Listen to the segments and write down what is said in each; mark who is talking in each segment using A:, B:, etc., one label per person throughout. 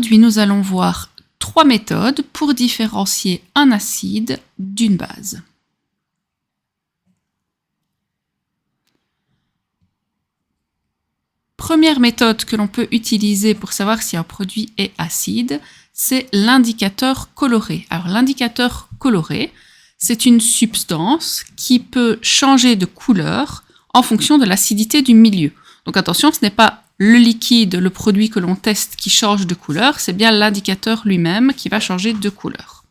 A: Aujourd'hui, nous allons voir 3 méthodes pour différencier un acide d'une base. Première méthode que l'on peut utiliser pour savoir si un produit est acide, c'est l'indicateur coloré. Alors l'indicateur coloré, c'est une substance qui peut changer de couleur en fonction de l'acidité du milieu. Donc attention, ce n'est pas le liquide, le produit que l'on teste qui change de couleur, c'est bien l'indicateur lui-même qui va changer de couleur.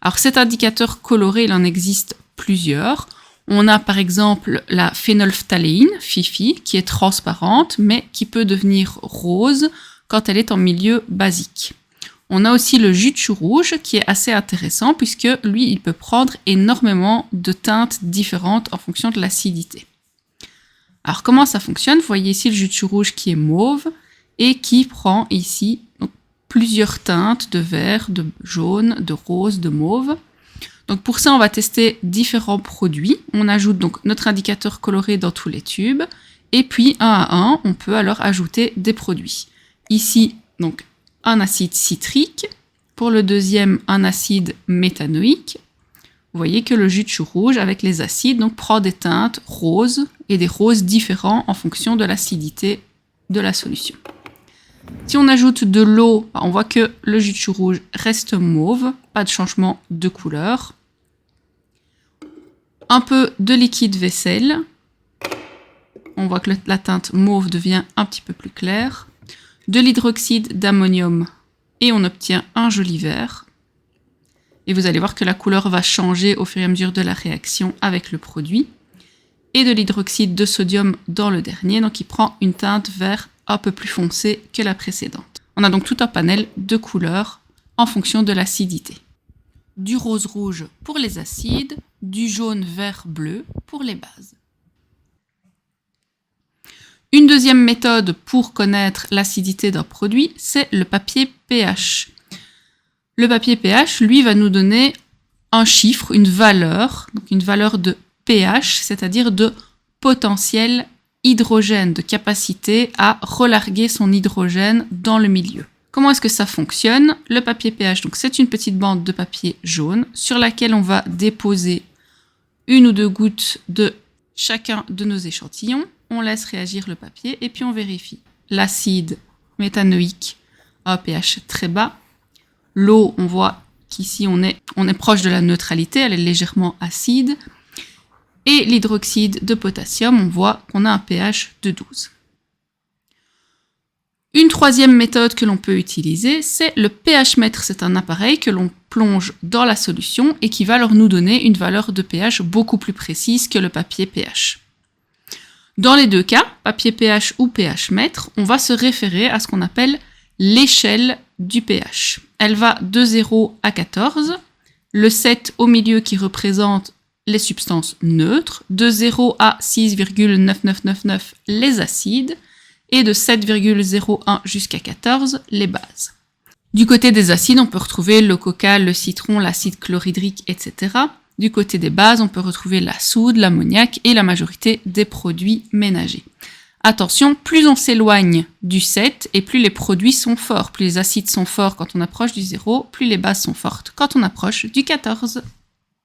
A: Alors cet indicateur coloré, il en existe plusieurs. On a par exemple la phénylphthaléine, FiPhi, qui est transparente, mais qui peut devenir rose quand elle est en milieu basique. On a aussi le jus de chou rouge, qui est assez intéressant, puisque lui, il peut prendre énormément de teintes différentes en fonction de l'acidité. Alors comment ça fonctionne? Vous voyez ici le jus de chou rouge qui est mauve, et qui prend ici donc, plusieurs teintes de vert, de jaune, de rose, de mauve. Donc pour ça, on va tester différents produits. On ajoute donc notre indicateur coloré dans tous les tubes. Et puis, un à un, on peut alors ajouter des produits. Ici, donc, un acide citrique. Pour le deuxième, un acide méthanoïque. Vous voyez que le jus de chou rouge, avec les acides, donc, prend des teintes roses et des roses différents en fonction de l'acidité de la solution. Si on ajoute de l'eau, on voit que le jus de chou rouge reste mauve, pas de changement de couleur. Un peu de liquide vaisselle. On voit que la teinte mauve devient un petit peu plus claire. De l'hydroxyde d'ammonium et on obtient un joli vert. Et vous allez voir que la couleur va changer au fur et à mesure de la réaction avec le produit. Et de l'hydroxyde de sodium dans le dernier, donc il prend une teinte vert un peu plus foncée que la précédente. On a donc tout un panel de couleurs en fonction de l'acidité. Du rose-rouge pour les acides, du jaune-vert-bleu pour les bases. Une deuxième méthode pour connaître l'acidité d'un produit, c'est le papier pH. Le papier pH, lui, va nous donner un chiffre, une valeur de pH, c'est-à-dire de potentiel hydrogène, de capacité à relarguer son hydrogène dans le milieu. Comment est-ce que ça fonctionne? Le papier pH, donc c'est une petite bande de papier jaune sur laquelle on va déposer 1 ou 2 gouttes de chacun de nos échantillons. On laisse réagir le papier et puis on vérifie. L'acide méthanoïque a un pH très bas. L'eau, on voit qu'ici on est proche de la neutralité, elle est légèrement acide. Et l'hydroxyde de potassium, on voit qu'on a un pH de 12. Une troisième méthode que l'on peut utiliser, c'est le pH-mètre. C'est un appareil que l'on plonge dans la solution et qui va alors nous donner une valeur de pH beaucoup plus précise que le papier pH. Dans les deux cas, papier pH ou pH-mètre, on va se référer à ce qu'on appelle l'échelle du pH. Elle va de 0 à 14, le 7 au milieu qui représente les substances neutres, de 0 à 6,9999 les acides, et de 7,01 jusqu'à 14 les bases. Du côté des acides, on peut retrouver le coca, le citron, l'acide chlorhydrique, etc. Du côté des bases, on peut retrouver la soude, l'ammoniac et la majorité des produits ménagers. Attention, plus on s'éloigne du 7 et plus les produits sont forts. Plus les acides sont forts quand on approche du 0, plus les bases sont fortes quand on approche du 14.